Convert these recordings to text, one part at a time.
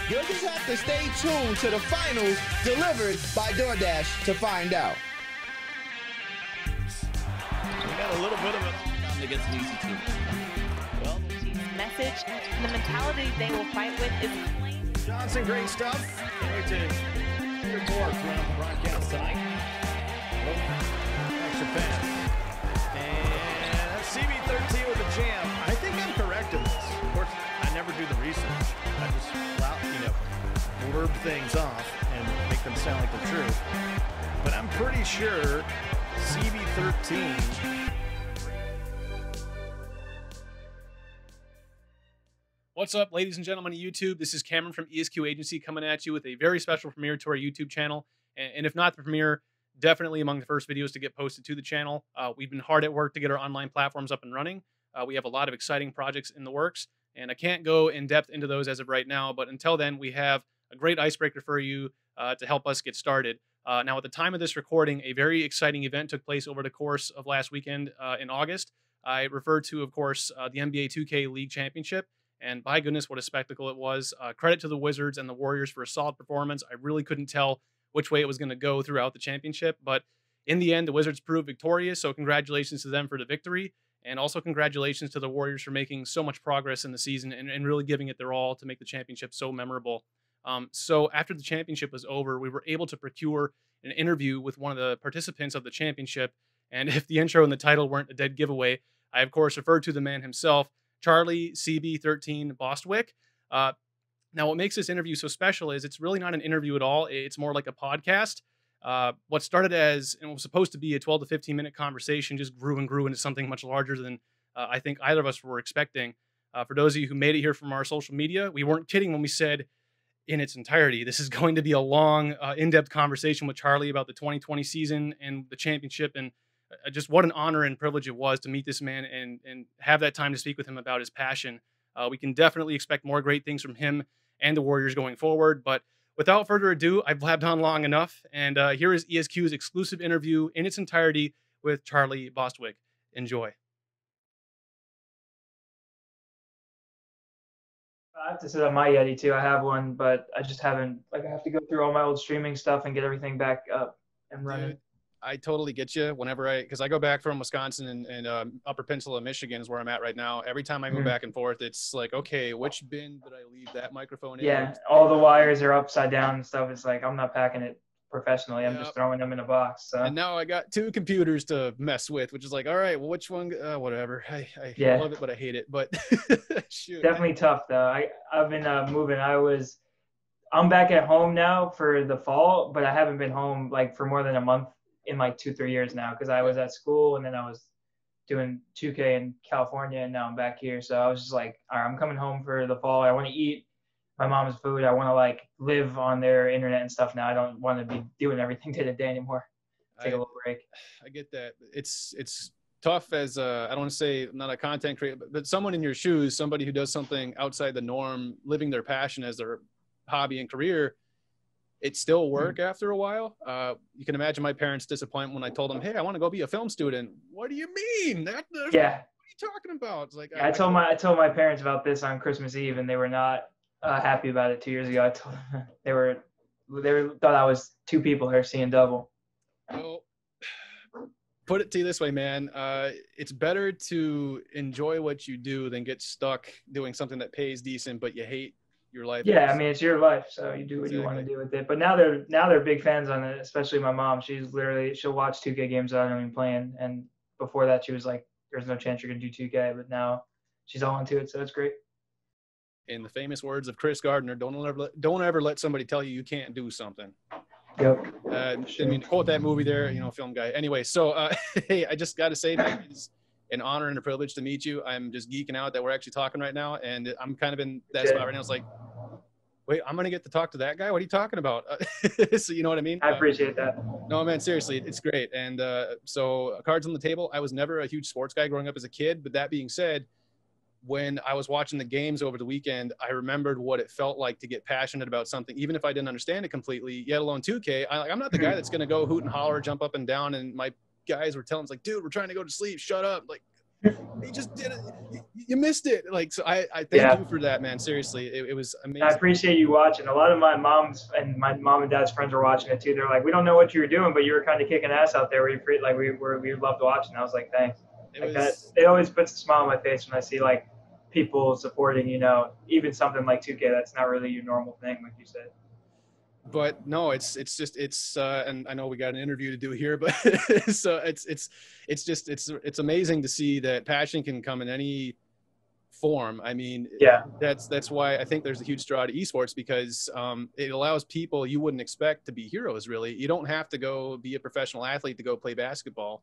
You'll just have to stay tuned to the finals delivered by DoorDash to find out. We got a little bit of it against an easy team. Well, the team's message and the mentality they will fight with is plain. Johnson, great stuff. Can't wait to hear more from the broadcast tonight. Extra pass. And that's CB13 with a jam. I think I'm correct in this. Of course, I never do the research. I just, blurb things off and make them sound like they're true. But I'm pretty sure CB13. What's up, ladies and gentlemen of YouTube? This is Cameron from ESQ Agency coming at you with a very special premiere to our YouTube channel. And if not the premiere, definitely among the first videos to get posted to the channel. We've been hard at work to get our online platforms up and running. We have a lot of exciting projects in the works, and I can't go in depth into those as of right now. But until then, we have a great icebreaker for you to help us get started. Now, at the time of this recording, a very exciting event took place over the course of last weekend in August. I refer to, of course, the NBA 2K League Championship. And by goodness, what a spectacle it was. Credit to the Wizards and the Warriors for a solid performance. I really couldn't tell which way it was going to go throughout the championship. But in the end, the Wizards proved victorious. So congratulations to them for the victory. And also congratulations to the Warriors for making so much progress in the season and really giving it their all to make the championship so memorable. So after the championship was over, we were able to procure an interview with one of the participants of the championship. And if the intro and the title weren't a dead giveaway, I, of course, referred to the man himself, Charlie CB13 Bostwick. Now, what makes this interview so special is it's really not an interview at all. It's more like a podcast. What started as, and was supposed to be a 12 to 15 minute conversation just grew and grew into something much larger than I think either of us were expecting. For those of you who made it here from our social media, we weren't kidding when we said in its entirety, this is going to be a long, in-depth conversation with Charlie about the 2020 season and the championship, and just what an honor and privilege it was to meet this man and have that time to speak with him about his passion. We can definitely expect more great things from him and the Warriors going forward. But without further ado, I've blabbed on long enough. And here is ESQ's exclusive interview in its entirety with Charlie Bostwick. Enjoy. I have to set up my Yeti too. I have one, but I just haven't, I have to go through all my old streaming stuff and get everything back up and running. Dude, I totally get you whenever because I go back from Wisconsin and Upper Peninsula, Michigan is where I'm at right now. Every time I move back and forth, it's like, okay, which bin did I leave that microphone in? Yeah, all the wires are upside down and stuff. It's like, I'm not packing it professionally. I'm just throwing them in a box. So. And now I got two computers to mess with, which is like, all right, well, which one? Whatever. I love it, but I hate it. But shoot. Definitely tough though. I've been moving. I'm back at home now for the fall, but I haven't been home like for more than a month in like 2-3 years now, because I was at school and then I was doing 2K in California, and now I'm back here. So I was just like, all right, I'm coming home for the fall. I want to eat my mom's food. I want to like live on their internet and stuff now. I don't want to be doing everything day to day anymore. Take a little break. I get that. It's tough as I don't want to say not a content creator, but someone in your shoes, somebody who does something outside the norm, living their passion as their hobby and career. It still work after a while. You can imagine my parents' disappointment when I told them, hey, I want to go be a film student. What do you mean? Yeah. What are you talking about? It's like, I told my parents about this on Christmas Eve, and they were not happy about it 2 years ago. I told them they thought I was two people here seeing double. Well, put it to you this way, man. It's better to enjoy what you do than get stuck doing something that pays decent, but you hate your life. Yeah, I mean, it's your life, so you do what you want to do with it. But now they're big fans on it, especially my mom. She'll watch 2K games that I'm even playing, and before that she was like, there's no chance you're gonna do 2K, but now she's all into it, so it's great. In the famous words of Chris Gardner, don't ever let somebody tell you can't do something. Yep. I mean, quote that movie there, film guy. Anyway, so hey, I just got to say that it's an honor and a privilege to meet you. I'm just geeking out that we're actually talking right now, and I'm kind of in that spot right now. It's like, wait, I'm gonna get to talk to that guy? What are you talking about? So you know what I mean? I appreciate that. No, man, seriously, it's great. And so cards on the table. I was never a huge sports guy growing up as a kid, but that being said, when I was watching the games over the weekend, I remembered what it felt like to get passionate about something, even if I didn't understand it completely, yet alone 2K. I'm not the guy that's going to go hoot and holler, jump up and down. And my guys were telling us like, dude, we're trying to go to sleep. Shut up. Like, You just did it. You missed it. Like, so I thank Yeah. you for that, man. Seriously, it was amazing. I appreciate you watching. A lot of my mom's and my mom and dad's friends are watching it too. They're like, we don't know what you were doing, but you were kind of kicking ass out there. We loved watching. I was like, thanks. It Like was, that, it always puts a smile on my face when I see like people supporting, even something like 2K. That's not really your normal thing, like you said. but no, it's just and I know we got an interview to do here, but so it's amazing to see that passion can come in any form. I mean, Yeah. that's why I think there's a huge draw to esports, because it allows people you wouldn't expect to be heroes. Really, you don't have to go be a professional athlete to go play basketball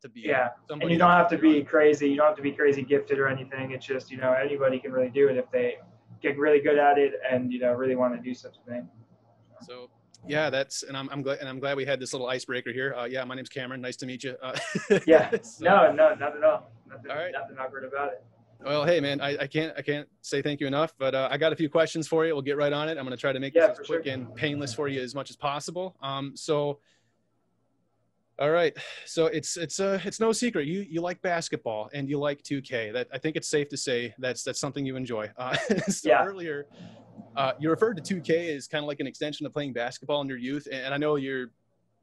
to be somebody. And you don't have to be crazy. You don't have to be crazy gifted or anything. It's just, anybody can really do it if they get really good at it and, really want to do such a thing. So yeah, I'm glad we had this little icebreaker here. Yeah, my name's Cameron. Nice to meet you. Yeah. So, No, not at all. All right. Nothing awkward about it. Well, hey man, I can't say thank you enough, but I got a few questions for you. We'll get right on it. I'm going to try to make this as quick and painless for you as much as possible. All right. So it's no secret. You like basketball and you like 2K. That I think it's safe to say that's something you enjoy. Earlier, you referred to 2K as kind of like an extension of playing basketball in your youth. And I know your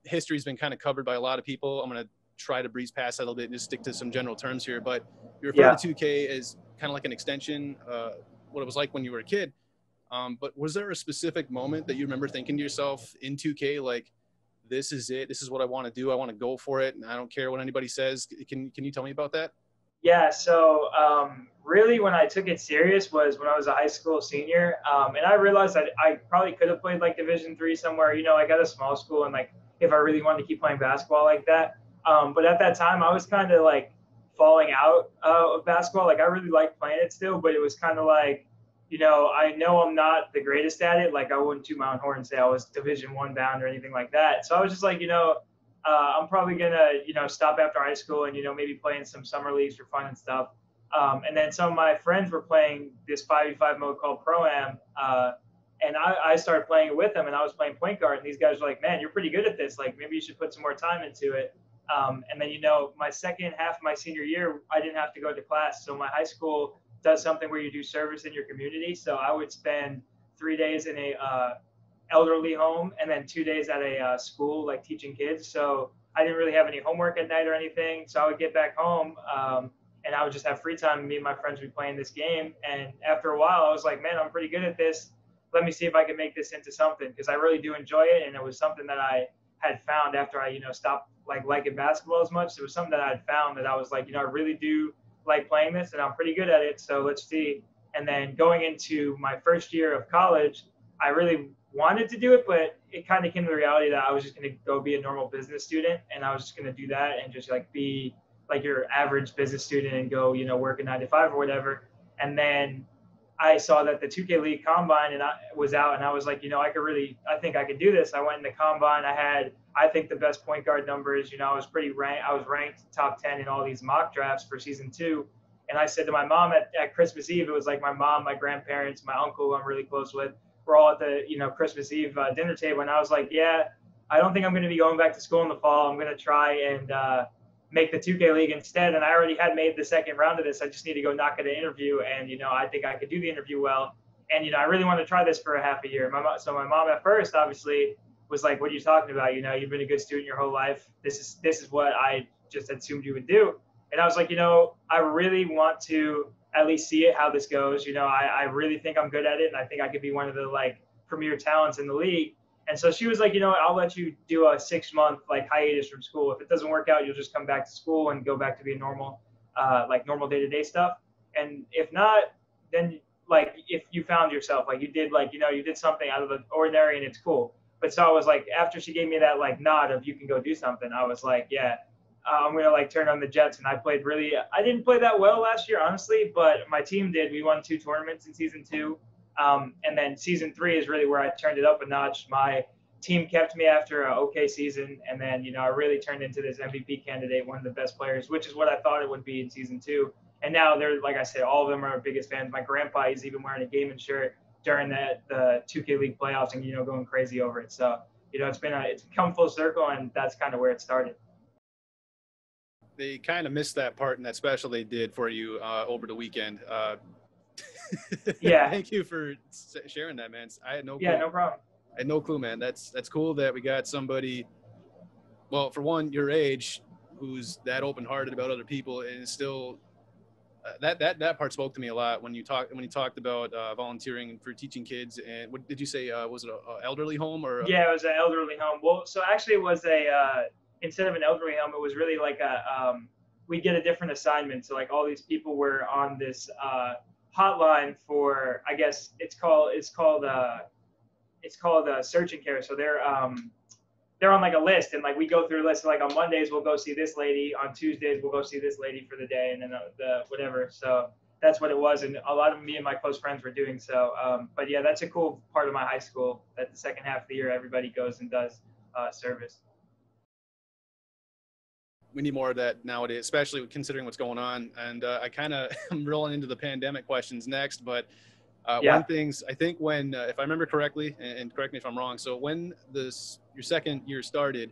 history's been kind of covered by a lot of people. I'm going to try to breeze past that a little bit and just stick to some general terms here. But you referred to 2K as kind of like an extension, what it was like when you were a kid. But was there a specific moment that you remember thinking to yourself in 2K, like, this is it. This is what I want to do. I want to go for it. And I don't care what anybody says. Can you tell me about that? Yeah. So really when I took it serious was when I was a high school senior. And I realized that I probably could have played like Division III somewhere, like at a small school. And like, if I really wanted to keep playing basketball like that. But at that time I was kind of like falling out of basketball. Like I really liked playing it still, but it was kind of like, I know I'm not the greatest at it. Like I wouldn't toot my own horn and say I was Division I bound or anything like that. So I was just like, I'm probably gonna, stop after high school and, maybe play in some summer leagues for fun and stuff. And then some of my friends were playing this 5v5 mode called Pro-Am. And I started playing it with them and I was playing point guard. And these guys were like, man, you're pretty good at this. Like maybe you should put some more time into it. And then, my second half of my senior year, I didn't have to go to class. So my high school does something where you do service in your community. So I would spend 3 days in a elderly home and then 2 days at a school, like teaching kids. So I didn't really have any homework at night or anything. So I would get back home and I would just have free time. Me and my friends would be playing this game. And after a while, I was like, man, I'm pretty good at this. Let me see if I can make this into something, because I really do enjoy it. And it was something that I had found after I, stopped liking basketball as much. It was something that I had found that I was like, I really do like playing this and I'm pretty good at it. So let's see. And then going into my first year of college, I really wanted to do it, but it kind of came to the reality that I was just going to go be a normal business student. And I was just going to do that and just like be like your average business student and go, work a 9 to 5 or whatever. And then I saw that the 2K League Combine and I was out and I was like, I think I could do this. I went in the Combine. I had, I think, the best point guard numbers. I was I was ranked top 10 in all these mock drafts for season 2. And I said to my mom at Christmas Eve, it was like my mom, my grandparents, my uncle, who I'm really close with, we're all at the, Christmas Eve dinner table. And I was like, yeah, I don't think I'm going to be going back to school in the fall. I'm going to try and make the 2K League instead. And I already had made the second round of this. I just need to go knock at an interview. And, I think I could do the interview well. And, I really want to try this for a half a year. So my mom at first, obviously, was like, what are you talking about? You've been a good student your whole life. This is what I just assumed you would do. And I was like, I really want to at least see it, how this goes. I really think I'm good at it. And I think I could be one of the premier talents in the league. And so she was like, I'll let you do a 6-month hiatus from school. If it doesn't work out, you'll just come back to school and go back to being normal, normal day-to-day stuff. And if not, then if you found yourself, you did, you did something out of the ordinary and it's cool. But so I was like, after she gave me that nod of you can go do something, I was like, yeah, I'm going to turn on the Jets. And I didn't play that well last year, honestly, but my team did. We won 2 tournaments in season 2. And then season 3 is really where I turned it up a notch. My team kept me after an okay season. And then, I really turned into this MVP candidate, one of the best players, which is what I thought it would be in season 2. And now they're, like I said, all of them are our biggest fans. My grandpa is even wearing a gaming shirt during the 2K League playoffs and, going crazy over it. So, it's come full circle, and that's kind of where it started. they kind of missed that part in that special they did for you over the weekend. Yeah. Thank you for sharing that, man. I had no clue. Yeah, no problem. I had no clue, man. That's cool that we got somebody, well, for one, your age, who's that open-hearted about other people, and is still that part spoke to me a lot when you talked about volunteering for teaching kids. And what did you say? Was it a elderly home or? Yeah, it was an elderly home. Well, so actually, it was instead of an elderly home, it was really like we get a different assignment. So like all these people were on this hotline for, I guess it's called search and care. So they're on like a list, and like we go through a list. So like on Mondays we'll go see this lady, on Tuesdays we'll go see this lady for the day, and then the whatever. So that's what it was, and a lot of me and my close friends were doing so. But yeah, that's a cool part of my high school, that the second half of the year everybody goes and does service. We need more of that nowadays, especially considering what's going on. And I kind of am rolling into the pandemic questions next, but one things I think when, if I remember correctly, and correct me if I'm wrong, so when your second year started,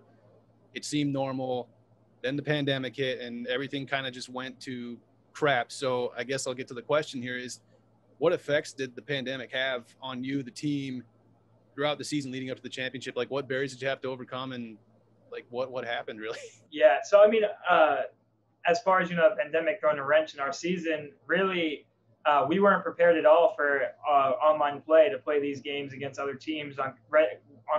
it seemed normal. Then the pandemic hit, and everything kind of just went to crap. So I guess I'll get to the question here: is what effects did the pandemic have on you, the team, throughout the season leading up to the championship? Like, what barriers did you have to overcome, and like what happened really? Yeah. So I mean, as far as the pandemic throwing a wrench in our season, really. We weren't prepared at all for online play, to play these games against other teams on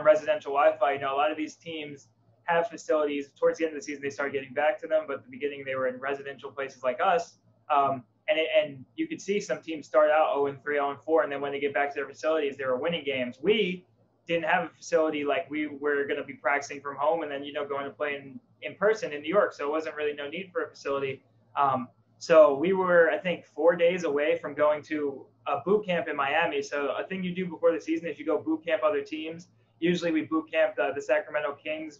residential Wi-Fi. A lot of these teams have facilities. Towards the end of the season, they started getting back to them, but at the beginning, they were in residential places like us. And you could see some teams start out 0-3, 0-4, and then when they get back to their facilities, they were winning games. We didn't have a facility, like we were going to be practicing from home and then going to play in person in New York. So it wasn't really no need for a facility. So we were, I think, 4 days away from going to a boot camp in Miami. So a thing you do before the season is you go boot camp other teams. Usually we boot camp the Sacramento Kings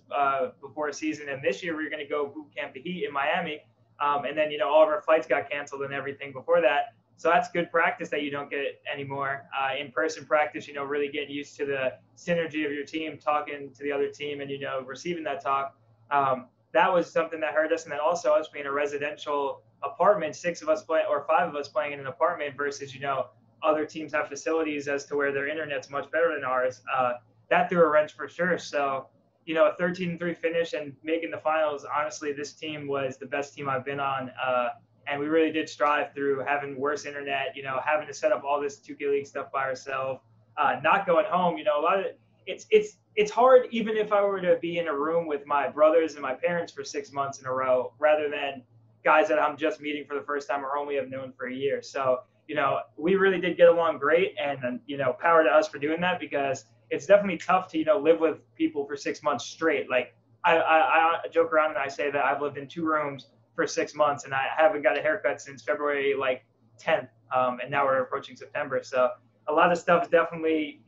before a season. And this year we were going to go boot camp the Heat in Miami. And then, all of our flights got canceled and everything before that. So that's good practice that you don't get anymore. In-person practice, really getting used to the synergy of your team, talking to the other team and, receiving that talk. That was something that hurt us. And then also us being a residential apartment, 5 of us playing in an apartment versus, other teams have facilities as to where their internet's much better than ours. That threw a wrench for sure. So, a 13-3 finish and making the finals, honestly, this team was the best team I've been on. And we really did strive through having worse internet, having to set up all this 2K League stuff by ourselves, not going home. A lot of it's hard, even if I were to be in a room with my brothers and my parents for 6 months in a row, rather than guys that I'm just meeting for the first time or only have known for a year. So, we really did get along great, and, power to us for doing that, because it's definitely tough to, live with people for 6 months straight. Like I joke around and I say that I've lived in 2 rooms for 6 months and I haven't got a haircut since February 10th. And now we're approaching September. So a lot of stuff is definitely,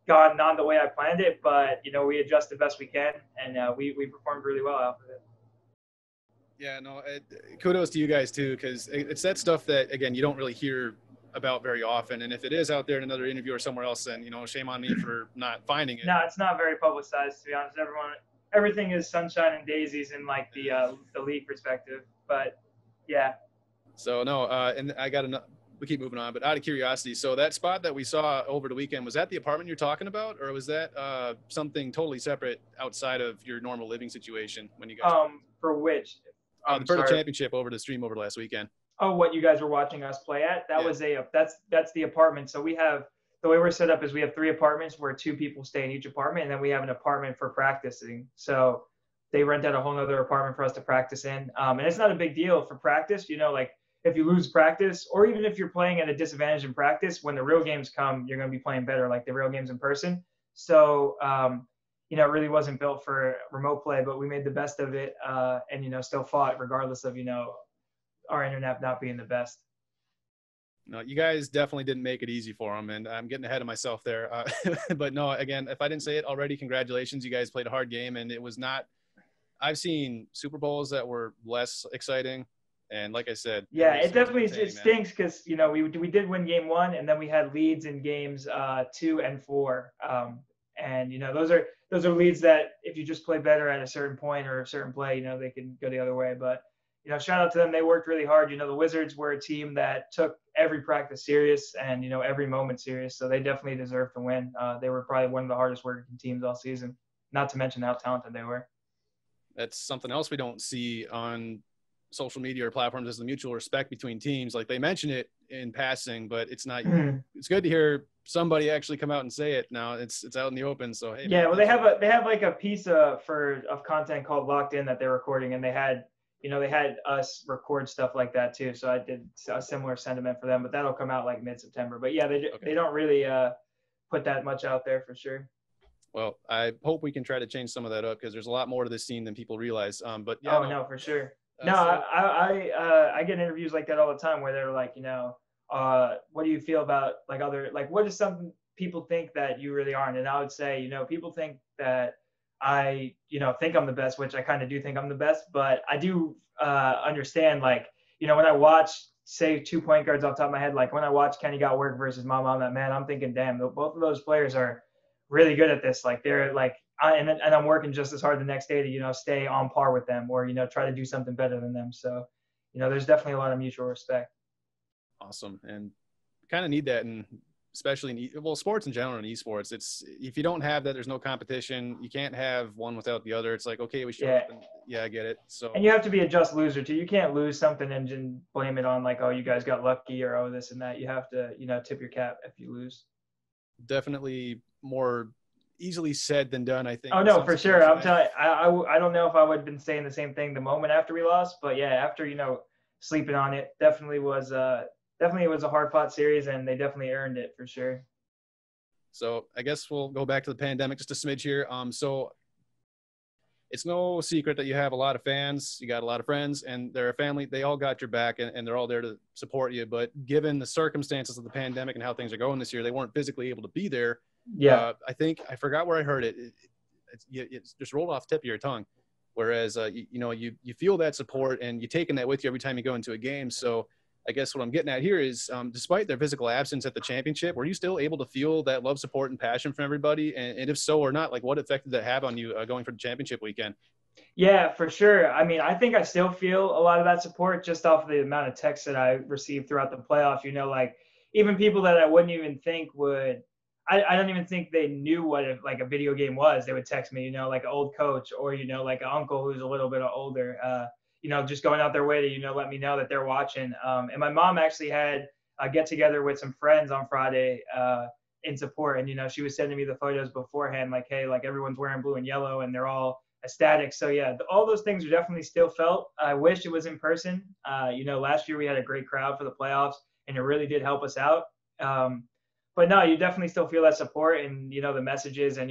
gone not the way I planned it, but, we adjust the best we can, and we performed really well out of it. Yeah, no, kudos to you guys too, because it's that stuff that, again, you don't really hear about very often. And if it is out there in another interview or somewhere else, then, shame on me for not finding it. No, it's not very publicized, to be honest. Everything is sunshine and daisies in the league perspective, but yeah. So no, and I got we keep moving on, but out of curiosity, so that spot that we saw over the weekend, was that the apartment you're talking about, or was that something totally separate outside of your normal living situation when you guys? For which? For the championship over the stream over last weekend. Oh, what you guys were watching us play at? That was that's the apartment. So we have, the way we're set up is we have 3 apartments where 2 people stay in each apartment, and then we have an apartment for practicing. So they rent out a whole other apartment for us to practice in. And it's not a big deal for practice, if you lose practice, or even if you're playing at a disadvantage in practice, when the real games come, you're going to be playing better, like the real games in person. So, it really wasn't built for remote play, but we made the best of it, and, still fought regardless of, our internet not being the best. No, you guys definitely didn't make it easy for them, and I'm getting ahead of myself there. But no, again, if I didn't say it already, congratulations. You guys played a hard game, and it was not – I've seen Super Bowls that were less exciting, and like I said – yeah, it definitely stinks because, we did win game 1, and then we had leads in games 2 and 4. And, those are leads that if you just play better at a certain point or a certain play, they can go the other way. But, shout out to them. They worked really hard. The Wizards were a team that took every practice serious and, every moment serious. So they definitely deserved to win. They were probably one of the hardest working teams all season, not to mention how talented they were. That's something else we don't see on social media or platforms, is the mutual respect between teams. Like, they mention it in passing, but it's not, it's good to hear somebody actually come out and say it. Now it's out in the open. So, hey, yeah, well, they have like a piece of content called Locked In that they're recording, and they had us record stuff like that too. So I did a similar sentiment for them, but that'll come out like mid-September. But yeah, they don't really put that much out there for sure. Well, I hope we can try to change some of that up, because there's a lot more to this scene than people realize. But yeah, no, for sure. I get interviews like that all the time where they're like, what do you feel about what is something people think that you really aren't? And I would say, people think that I, think I'm the best, which I kind of do think I'm the best, but I do understand, when I watch, say, 2 point guards off the top of my head, like when I watch Kenny Got Work versus Mama on That Man, I'm thinking, damn, both of those players are really good at this. Like, they're like, and I'm working just as hard the next day to, stay on par with them, or, try to do something better than them. So, there's definitely a lot of mutual respect. Awesome. And kind of need that, and especially in sports in general and esports. It's, if you don't have that, there's no competition. You can't have one without the other. It's like, okay, we show up, and I get it. So, and you have to be a just loser too. You can't lose something and just blame it on like, oh, you guys got lucky, or oh, this and that. You have to, tip your cap if you lose. Definitely more easily said than done, I think. Oh no, for sure. I'm telling you, I don't know if I would have been saying the same thing the moment after we lost, but yeah, after, sleeping on it, definitely was a hard fought series, and they definitely earned it for sure. So I guess we'll go back to the pandemic just a smidge here. So it's no secret that you have a lot of fans, you got a lot of friends, and they're a family. They all got your back, and they're all there to support you. But given the circumstances of the pandemic and how things are going this year, they weren't physically able to be there. Yeah. I think I forgot where I heard it. It's just rolled off the tip of your tongue. Whereas, you feel that support, and you're taking that with you every time you go into a game. So I guess what I'm getting at here is, despite their physical absence at the championship, were you still able to feel that love, support, and passion from everybody? And if so or not, like, what effect did that have on you going for the championship weekend? Yeah, for sure. I mean, I think I still feel a lot of that support just off of the amount of texts that I received throughout the playoffs. Like, even people that I wouldn't even think would – I don't even think they knew what a video game was. They would text me, like an old coach, or, like an uncle who's a little bit older, just going out their way to, let me know that they're watching. And my mom actually had a get together with some friends on Friday in support. And, she was sending me the photos beforehand, like, hey, like everyone's wearing blue and yellow and they're all ecstatic. So yeah, all those things are definitely still felt. I wish it was in person. Last year we had a great crowd for the playoffs, and it really did help us out. But no, you definitely still feel that support, and, the messages, and,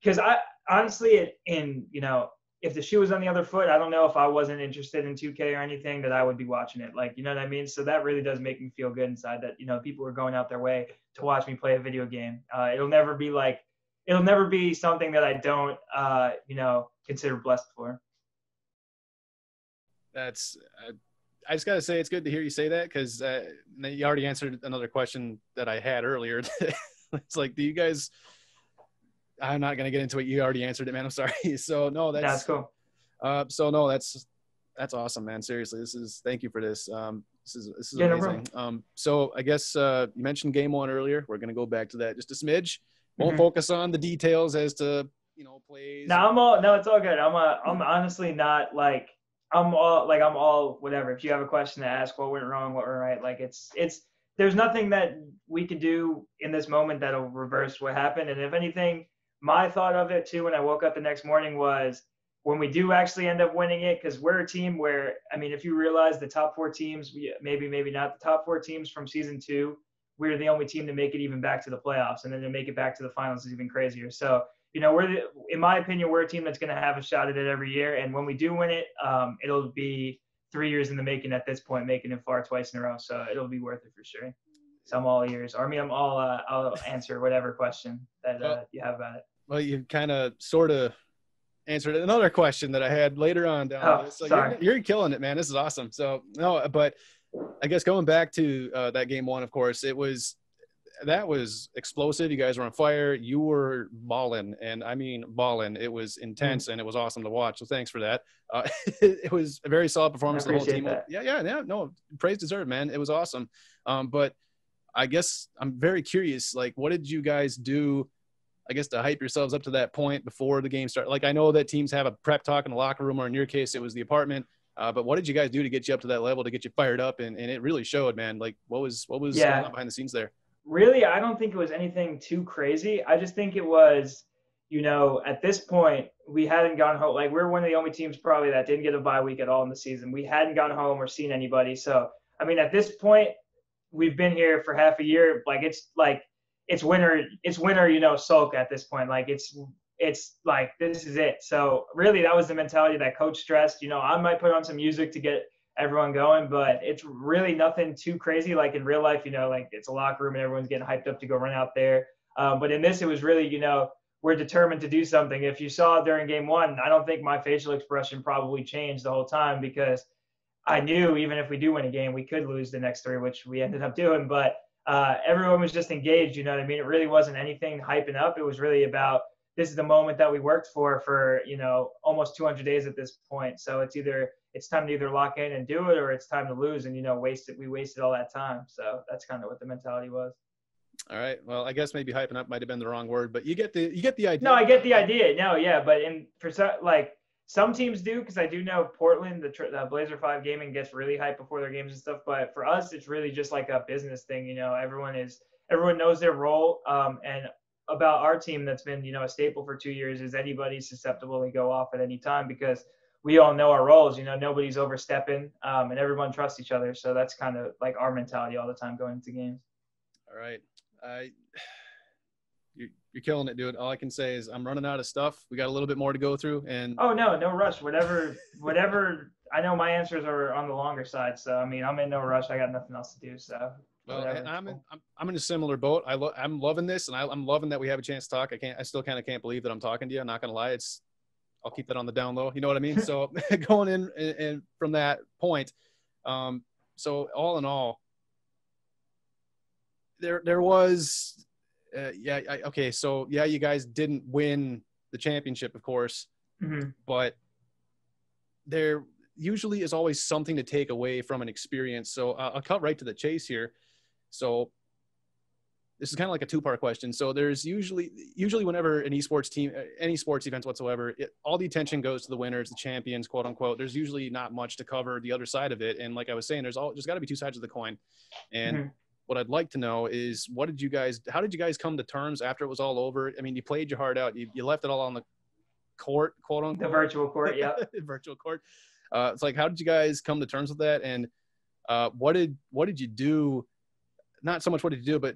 because I honestly, if the shoe was on the other foot, I don't know if I wasn't interested in 2K or anything that I would be watching it. Like, you know what I mean? So that really does make me feel good inside that, people are going out their way to watch me play a video game. It'll never be something that I don't, consider blessed for. That's, I just got to say, it's good to hear you say that, because you already answered another question that I had earlier. It's like, do you guys – I'm not going to get into it. You already answered it, man. I'm sorry. So, no, that's cool. That's awesome, man. Seriously, thank you for this. This is amazing. So I guess you mentioned game one earlier. We're going to go back to that just a smidge. Won't focus on the details as to, plays. No, it's all good. I'm honestly not like – I'm all whatever. If you have a question to ask, what went wrong, what went right, like there's nothing that we could do in this moment that'll reverse what happened. And if anything, my thought of it too when I woke up the next morning was, when we do actually end up winning it, because we're a team where, I mean, if you realize the top four teams, maybe not the top four teams from season 2, we're the only team to make it even back to the playoffs, and then to make it back to the finals is even crazier. So, in my opinion, we're a team that's going to have a shot at it every year. And when we do win it, it'll be 3 years in the making at this point, making it far twice in a row. So it'll be worth it for sure. So I'm all ears. Or I'll answer whatever question that you have about it. Well, you kind of sort of answered another question that I had later on down there. So sorry. You're killing it, man. This is awesome. So, no, but I guess going back to that game one, of course, it was that was explosive. You guys were on fire. You were balling, and I mean balling. It was intense, and it was awesome to watch. So thanks for that. It was a very solid performance. I The whole appreciate team. that. Yeah. No, praise deserved, man. It was awesome. But I guess I'm very curious. Like, what did you guys do, I guess, to hype yourselves up to that point before the game started? Like, I know that teams have a prep talk in the locker room, or in your case, it was the apartment. But what did you guys do to get you up to that level, to get you fired up? And it really showed, man. Like, what was going on behind the scenes there? Really, I don't think it was anything too crazy. I just think it was, at this point, we hadn't gone home. Like, we're one of the only teams probably that didn't get a bye week at all in the season. We hadn't gone home or seen anybody. So, I mean, at this point, we've been here for half a year. It's winter, sulk at this point. Like, it's like, this is it. So really, that was the mentality that coach stressed. I might put on some music to get everyone going, but it's really nothing too crazy. Like in real life, like it's a locker room and everyone's getting hyped up to go run out there. But in this, it was really, we're determined to do something. If you saw during game one, I don't think my facial expression probably changed the whole time, because I knew even if we do win a game, we could lose the next three, which we ended up doing. But everyone was just engaged. You know what I mean? It really wasn't anything hyping up. It was really about, this is the moment that we worked for almost 200 days at this point. So it's time to either lock in and do it, or it's time to lose and, we wasted all that time. So that's kind of what the mentality was. All right. Well, I guess maybe hyping up might've been the wrong word, but you get the idea. No, I get the idea. No, yeah. But some teams do, because I do know Portland, the Blazer 5 Gaming gets really hyped before their games and stuff. But for us, it's really just like a business thing. Everyone knows their role. And about our team that's been, a staple for 2 years, is anybody susceptible to go off at any time, because we all know our roles. Nobody's overstepping, and everyone trusts each other. So that's kind of like our mentality all the time going into games. All right. You're killing it, dude. All I can say is I'm running out of stuff. We got a little bit more to go through, and no rush. Whatever. I know my answers are on the longer side, so I mean, I'm in no rush. I got nothing else to do, so. Well, I'm in a similar boat. I'm loving this, and I'm loving that we have a chance to talk. I still kind of can't believe that I'm talking to you. I'm not gonna lie. I'll keep that on the down low. You know what I mean? So going in and from that point, so all in all, there was, okay. So yeah, you guys didn't win the championship, of course, but there usually is always something to take away from an experience. So I'll cut right to the chase here. So this is kind of like a two-part question. So there's usually whenever an esports team, any sports events whatsoever, all the attention goes to the winners, the champions, quote unquote. There's usually not much to cover the other side of it. And like I was saying, there's got to be two sides of the coin. And what I'd like to know is, how did you guys come to terms after it was all over? I mean, you played your heart out. You left it all on the court, quote unquote. The virtual court, yeah. Virtual court. It's like, how did you guys come to terms with that? And what did you do? Not so much what did you do, but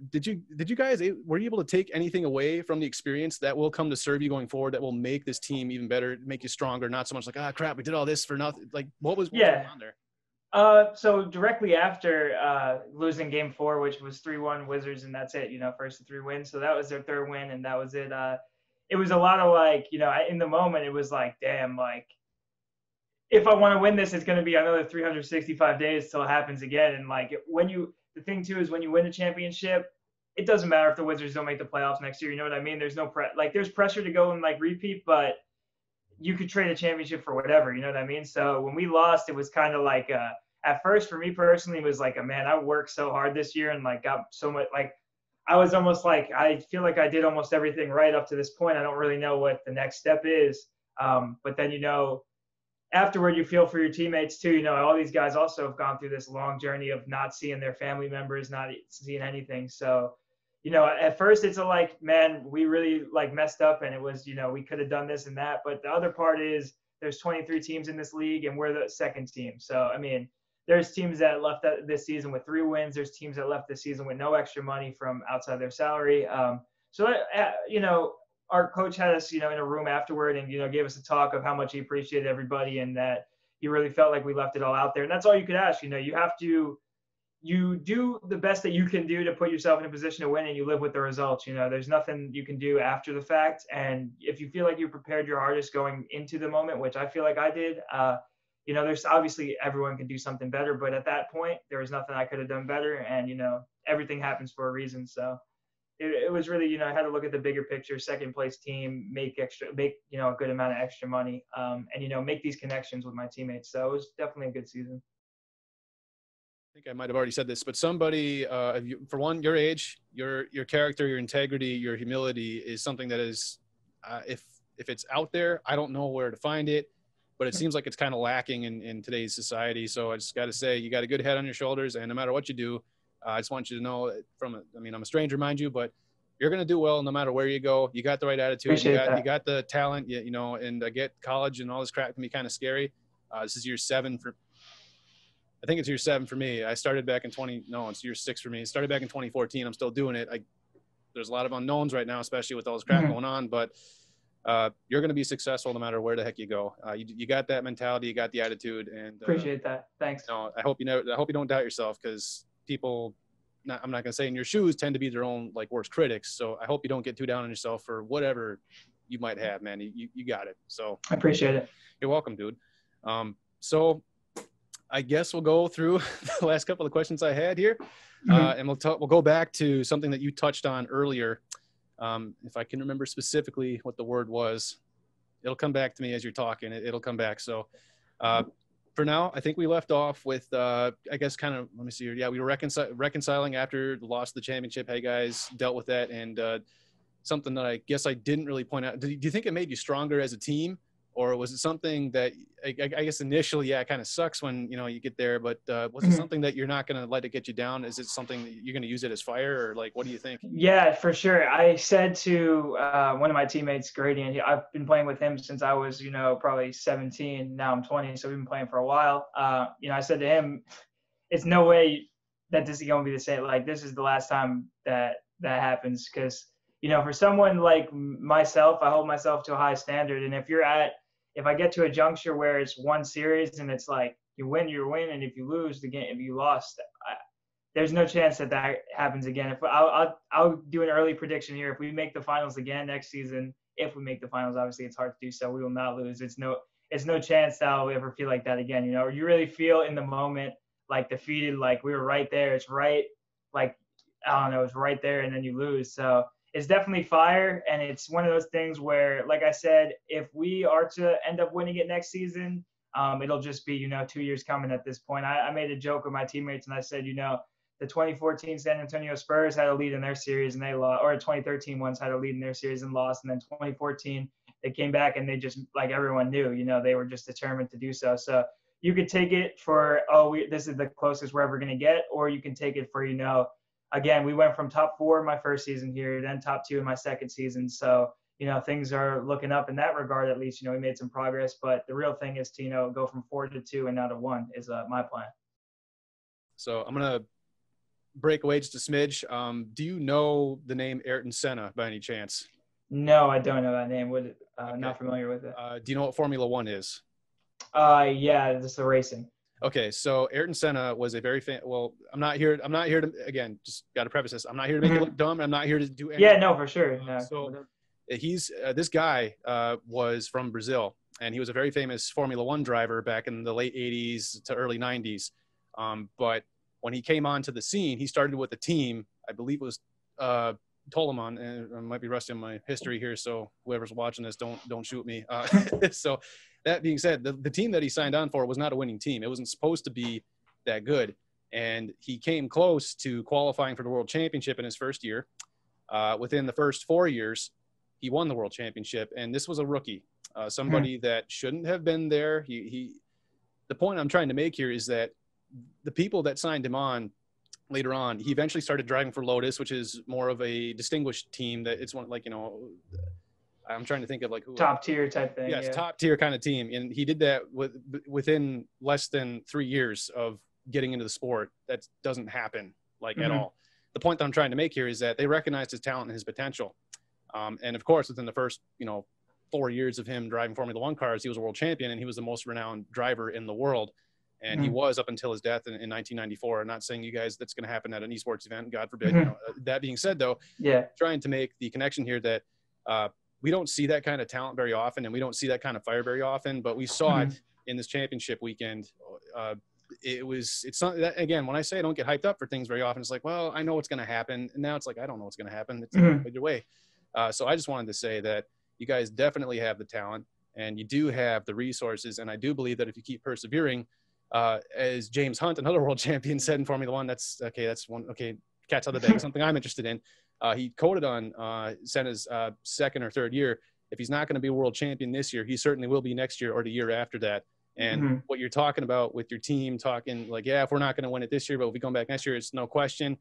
were you able to take anything away from the experience that will come to serve you going forward, that will make this team even better, make you stronger? Not so much like, crap, we did all this for nothing. Like, what was going on there? So directly after losing game 4, which was 3-1 Wizards, and that's it, first of 3 wins. So that was their 3rd win, and that was it. It was a lot of in the moment, it was like, damn, like, if I want to win this, it's going to be another 365 days till it happens again. And the thing too is, when you win a championship, it doesn't matter if the Wizards don't make the playoffs next year. You know what I mean? There's no there's pressure to go and repeat, but you could trade a championship for whatever. You know what I mean? So when we lost, it was kind of like, at first for me personally, it was like, man, I worked so hard this year and got so much, I was almost I feel like I did almost everything right up to this point. I don't really know what the next step is. But then, afterward, you feel for your teammates too. All these guys also have gone through this long journey of not seeing their family members, not seeing anything. So, at first it's man, we really messed up, and it was, we could have done this and that. But the other part is, there's 23 teams in this league, and we're the second team. So, I mean, there's teams that left this season with 3 wins. There's teams that left this season with no extra money from outside their salary. Our coach had us, in a room afterward, and, gave us a talk of how much he appreciated everybody, and that he really felt like we left it all out there. And that's all you could ask. You do the best that you can do to put yourself in a position to win, and you live with the results. There's nothing you can do after the fact. And if you feel like you prepared your hardest going into the moment, which I feel like I did, there's obviously everyone can do something better, but at that point, there was nothing I could have done better. And, everything happens for a reason. So it was really, I had to look at the bigger picture. Second place team, make a good amount of extra money, and make these connections with my teammates. So it was definitely a good season. I think I might have already said this, but somebody, for one, your age, your character, your integrity, your humility is something that is, if it's out there, I don't know where to find it, but it seems like it's kind of lacking in today's society. So I just got to say, you got a good head on your shoulders, and no matter what you do, I just want you to know I'm a stranger, mind you, but you're going to do well no matter where you go. You got the right attitude. You got the talent, and I get college and all this crap can be kind of scary. This is year 7 I think it's year 7 for me. I started back in it's year 6 for me. It started back in 2014. I'm still doing it. There's a lot of unknowns right now, especially with all this crap going on, but you're going to be successful no matter where the heck you go. You got that mentality, you got the attitude, and appreciate that. Thanks. I hope you don't doubt yourself, because people, I'm not going to say in your shoes, tend to be their own worst critics. So I hope you don't get too down on yourself for whatever you might have, man. You got it. So I appreciate it. You're welcome, dude. So I guess we'll go through the last couple of questions I had here, and we'll go back to something that you touched on earlier. If I can remember specifically what the word was, it'll come back to me as you're talking. It'll come back. So for now, I think we left off with, I guess kind of, let me see here. Yeah, we were reconciling after the loss of the championship. How you guys dealt with that, and something that I guess I didn't really point out. Do you think it made you stronger as a team? Or was it something that I guess initially, it kind of sucks when, you get there, but was it something that you're not going to let it get you down? Is it something that you're going to use it as fire, or what do you think? Yeah, for sure. I said to one of my teammates, Grady, and I've been playing with him since I was, probably 17. Now I'm 20, so we've been playing for a while. I said to him, it's no way that this is going to be the same. This is the last time that happens, because, for someone like myself, I hold myself to a high standard. And if I get to a juncture where it's one series and it's you win, and if you lose the game, if you lost, there's no chance that happens again. If I'll do an early prediction here. If we make the finals again next season, if we make the finals, obviously it's hard to do so. We will not lose. It's no chance that I'll ever feel like that again. You really feel in the moment defeated, we were right there. It's right, I don't know, it's right there, and then you lose. So it's definitely fire, and it's one of those things where, like I said, if we are to end up winning it next season, it'll just be, 2 years coming at this point. I made a joke with my teammates, and I said, the 2014 San Antonio Spurs had a lead in their series and they lost, or 2013 ones had a lead in their series and lost, and then 2014 they came back and they just, everyone knew, they were just determined to do so. So you could take it for, this is the closest we're ever going to get, or you can take it for, again, we went from top 4 in my first season here, then top 2 in my second season. So, things are looking up in that regard, at least. We made some progress, but the real thing is to, go from 4 to 2 and now to 1 is my plan. So I'm going to break away just a smidge. Do you know the name Ayrton Senna by any chance? No, I don't know that name. Okay. Not familiar with it. Do you know what Formula 1 is? Yeah, just the racing. Okay, so Ayrton Senna was a very I'm not here to, again, just got to preface this. I'm not here to make you look dumb. I'm not here to do anything. Yeah, no, for sure. No. So he's, this guy was from Brazil, and he was a very famous Formula 1 driver back in the late 80s to early 90s. But when he came onto the scene, he started with a team, I believe it was Tolomon, and I might be rusty on my history here, so whoever's watching this, don't shoot me. So that being said, the team that he signed on for was not a winning team. It wasn't supposed to be that good. And he came close to qualifying for the World Championship in his first year. Within the first 4 years, he won the World Championship. And this was a rookie, somebody that shouldn't have been there. The point I'm trying to make here is that the people that signed him on later on, he eventually started driving for Lotus, which is more of a distinguished team. That it's one, I'm trying to think of who, top tier type thing. Yes, yeah. Top tier kind of team. And he did that within less than 3 years of getting into the sport. That doesn't happen at all. The point that I'm trying to make here is that they recognized his talent and his potential. And of course, within the first, 4 years of him driving Formula 1 cars, he was a world champion, and he was the most renowned driver in the world. And he was up until his death in 1994. I'm not saying you guys that's going to happen at an esports event, God forbid. That being said, though, trying to make the connection here that we don't see that kind of talent very often, and we don't see that kind of fire very often, but we saw it in this championship weekend. it's something that, again, when I say I don't get hyped up for things very often, it's like, well, I know what's going to happen. And now it's like, I don't know what's going to happen. It's either way. So I just wanted to say that you guys definitely have the talent and you do have the resources. And I do believe that if you keep persevering, as James Hunt, another world champion, said in Formula One, that's one. Okay. Cat's out of the bag, something I'm interested in. He quoted on Senna's second or third year. If he's not going to be a world champion this year, he certainly will be next year or the year after that. And what you're talking about with your team talking like, yeah, if we're not going to win it this year, but if we come back next year, it's no question.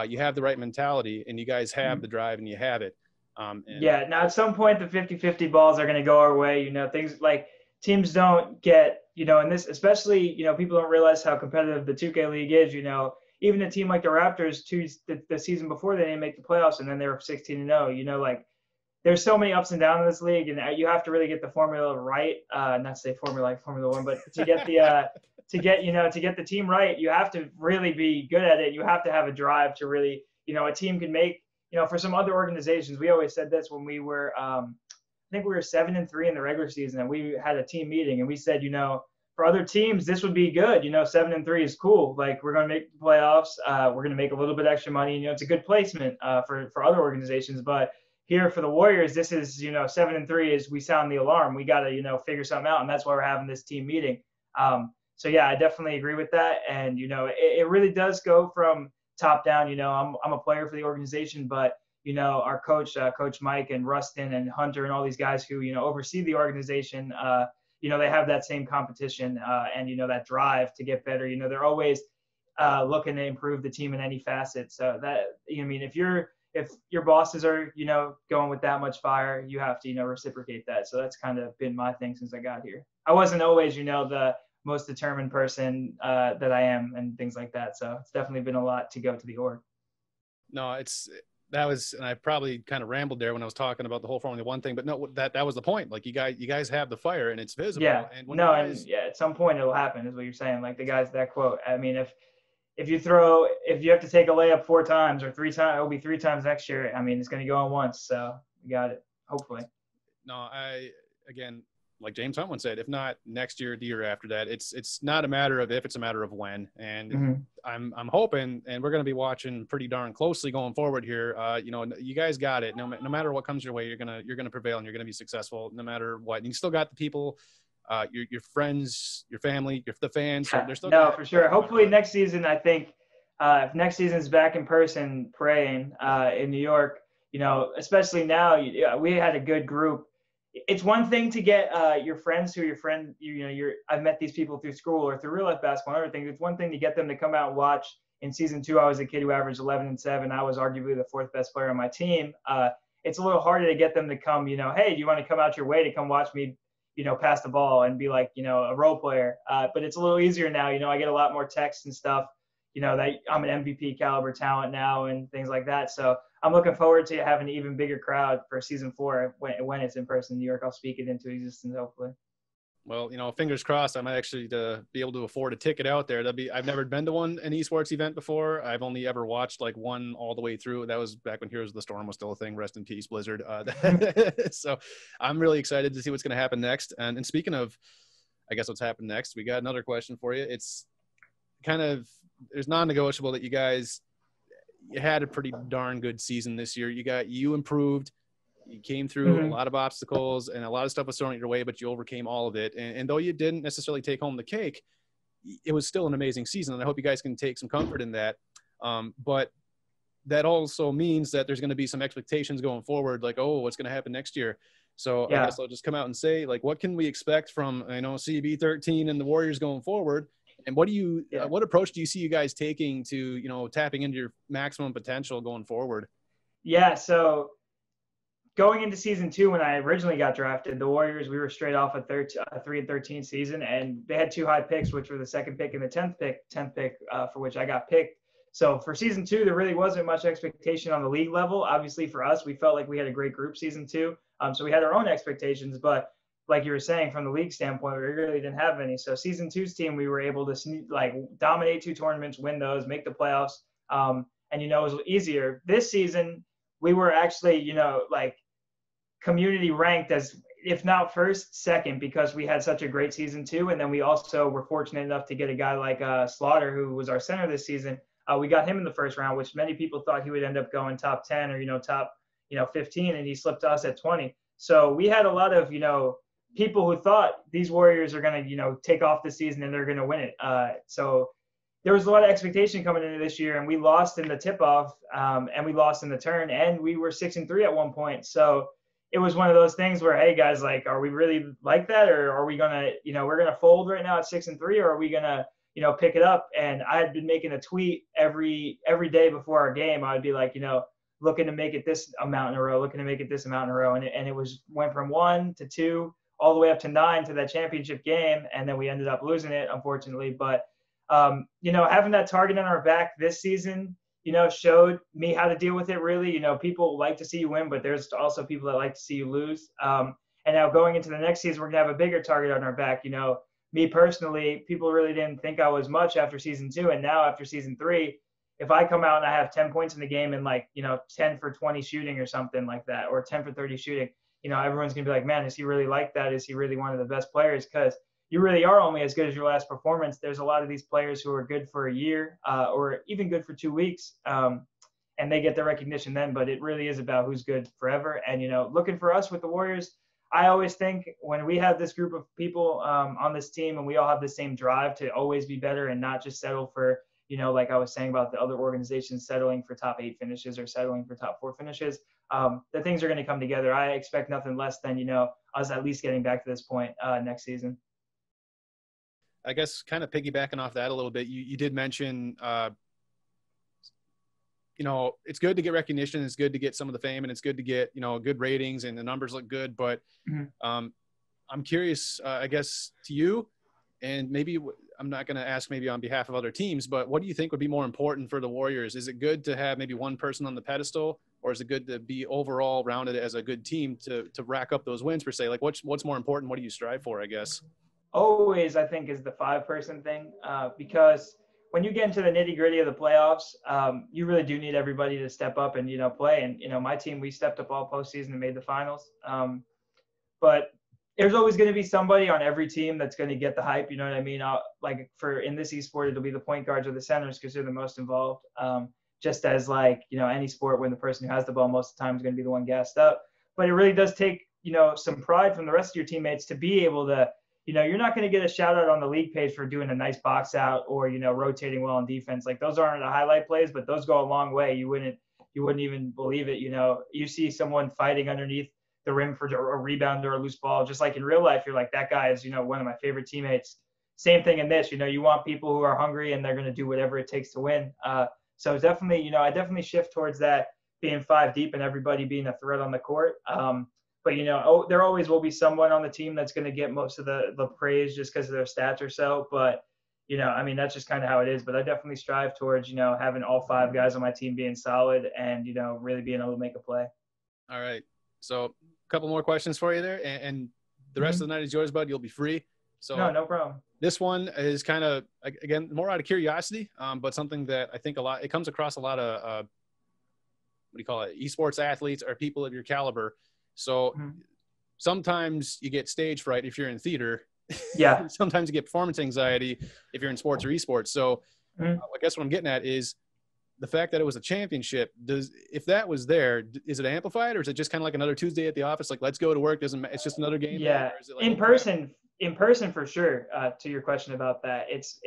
You have the right mentality and you guys have the drive and you have it. Yeah. Now at some point, the 50-50 balls are going to go our way. Things like teams don't get, and this, especially, people don't realize how competitive the 2K league is, even a team like the Raptors the season before, they didn't make the playoffs and then they were 16-0, like, there's so many ups and downs in this league, and you have to really get the formula right. Not to say formula like Formula One, but to get to get the team right, you have to really be good at it. You have to have a drive to really, a team can make, for some other organizations. We always said this when we were, I think we were 7-3 in the regular season, and we had a team meeting, and we said, for other teams, this would be good. 7-3 is cool. Like, we're going to make the playoffs. We're going to make a little bit extra money. It's a good placement for other organizations, but here for the Warriors, this is, 7-3 is we sound the alarm. We got to, figure something out. And that's why we're having this team meeting. So yeah, I definitely agree with that. And, it really does go from top down. I'm a player for the organization, but, our coach, Coach Mike and Rustin and Hunter and all these guys who, oversee the organization, they have that same competition and, that drive to get better. They're always looking to improve the team in any facet. So that, if your bosses are, going with that much fire, you have to, reciprocate that. So that's kind of been my thing since I got here. I wasn't always, the most determined person that I am and things like that. So it's definitely been a lot to go to the org. No, and I probably kind of rambled there when I was talking about the whole Formula One thing, but no, that was the point. Like, you guys have the fire and it's visible. Yeah. And at some point it'll happen is what you're saying. Like the guys, that quote, I mean, if you have to take a layup 4 times or 3 times, it'll be 3 times next year. I mean, it's going to go on once. So we got it, hopefully. No, again, like James Hunt once said, if not next year, the year after that, it's not a matter of if, it's a matter of when. And I'm hoping, and we're going to be watching pretty darn closely going forward here. You guys got it. No matter what comes your way, you're going to prevail and you're going to be successful no matter what. And you still got the people, your friends, your family, the fans. So they're still for sure. Hopefully next season, I think if next season's back in person praying in New York, especially now, we had a good group. It's one thing to get your friends I've met these people through school or through real life basketball and everything. It's one thing to get them to come out and watch. In season 2, I was a kid who averaged 11-7. I was arguably the 4th best player on my team. It's a little harder to get them to come, hey, do you want to come out your way to come watch me pass the ball and be like, a role player. But it's a little easier now. I get a lot more texts and stuff, that I'm an MVP caliber talent now and things like that. So I'm looking forward to having an even bigger crowd for season 4 when it's in person in New York. I'll speak it into existence, hopefully. Well, fingers crossed. I might actually be able to afford a ticket out there. I've never been to an esports event before. I've only ever watched like one all the way through. That was back when Heroes of the Storm was still a thing. Rest in peace, Blizzard. So I'm really excited to see what's going to happen next. And speaking of, I guess what's happened next, we got another question for you. It's kind of, there's non-negotiable that you had a pretty darn good season this year. You improved. You came through a lot of obstacles and a lot of stuff was thrown at your way, but you overcame all of it. And though you didn't necessarily take home the cake, it was still an amazing season. And I hope you guys can take some comfort in that. But that also means that there's going to be some expectations going forward, like, oh, what's going to happen next year? So I guess I'll just come out and say, like, what can we expect from, CB13 and the Warriors going forward? And what approach do you see you guys taking to, tapping into your maximum potential going forward? Yeah. So going into season 2, when I originally got drafted, the Warriors, we were straight off a 3-13 season, and they had 2 high picks, which were the 2nd pick and the 10th pick for which I got picked. So for season 2, there really wasn't much expectation on the league level. Obviously for us, we felt like we had a great group season 2. So we had our own expectations, but like you were saying, from the league standpoint, we really didn't have any. So season 2's team, we were able to dominate 2 tournaments, win those, make the playoffs. And, it was easier. This season, we were actually, community ranked as if not first, second, because we had such a great season 2. And then we also were fortunate enough to get a guy like Slaughter, who was our center this season. We got him in the first round, which many people thought he would end up going top 10 or, top, 15, and he slipped to us at 20. So we had a lot of, people who thought these Warriors are going to, take off the season and they're going to win it. So there was a lot of expectation coming into this year, and we lost in the tip-off, and we lost in the turn, and we were 6-3 at one point. So it was one of those things where, hey guys, like, are we really like that, or are we gonna, we're gonna fold right now at 6-3, or are we gonna, pick it up? And I had been making a tweet every day before our game. I'd be like, looking to make it this amount in a row, looking to make it this amount in a row, and it went from 1 to 2 all the way up to 9 to that championship game, and then we ended up losing it, unfortunately. But having that target on our back this season, showed me how to deal with it, really. People like to see you win, but there's also people that like to see you lose. And now going into the next season, we're going to have a bigger target on our back. Me personally, people really didn't think I was much after season 2. And now after season 3, if I come out and I have 10 points in the game and 10 for 20 shooting or something like that, or 10 for 30 shooting, everyone's going to be like, man, is he really like that? Is he really one of the best players? Because you really are only as good as your last performance. There's a lot of these players who are good for a year or even good for 2 weeks, and they get the recognition then. But it really is about who's good forever. And, looking for us with the Warriors, I always think when we have this group of people on this team and we all have the same drive to always be better and not just settle for, like I was saying about the other organizations settling for top 8 finishes or settling for top 4 finishes, the things are going to come together. I expect nothing less than, us at least getting back to this point next season. I guess kind of piggybacking off that a little bit, you did mention, it's good to get recognition. It's good to get some of the fame, and it's good to get, good ratings, and the numbers look good. But I'm curious, I guess, to you, and maybe I'm not going to ask maybe on behalf of other teams, but what do you think would be more important for the Warriors? Is it good to have maybe one person on the pedestal, or is it good to be overall rounded as a good team to rack up those wins per se? Like what's more important? What do you strive for, I guess? Always, I think, is the 5-person thing, because when you get into the nitty gritty of the playoffs, you really do need everybody to step up and, play. And, my team, we stepped up all postseason and made the finals. But there's always going to be somebody on every team that's going to get the hype. You know what I mean? Like in this esport, it'll be the point guards or the centers because they're the most involved. Just as any sport, when the person who has the ball most of the time is going to be the one gassed up. But it really does take, some pride from the rest of your teammates to be able to, you're not going to get a shout out on the league page for doing a nice box out or, rotating well on defense. Like those aren't the highlight plays, but those go a long way. You wouldn't even believe it. You see someone fighting underneath the rim for a rebound or a loose ball, just like in real life, you're like, that guy is, one of my favorite teammates. Same thing in this, you want people who are hungry and they're going to do whatever it takes to win. So definitely, I definitely shift towards that being 5 deep and everybody being a threat on the court. But, there always will be someone on the team that's going to get most of the praise just because of their stats or so. But, that's just kind of how it is. But I definitely strive towards, having all 5 guys on my team being solid and, really being able to make a play. All right. So a couple more questions for you there. And the rest of the night is yours, bud. You'll be free. So no problem. This one is kind of, again, more out of curiosity, but something that I think it comes across a lot of, esports athletes or people of your caliber. So sometimes you get stage fright if you're in theater. Yeah. Sometimes you get performance anxiety if you're in sports or esports. So I guess what I'm getting at is the fact that it was a championship. If that was there, is it amplified, or is it just kind of like another Tuesday at the office? Like, let's go to work. It's just another game. Yeah. Or is it like in person for sure. To your question about that, it's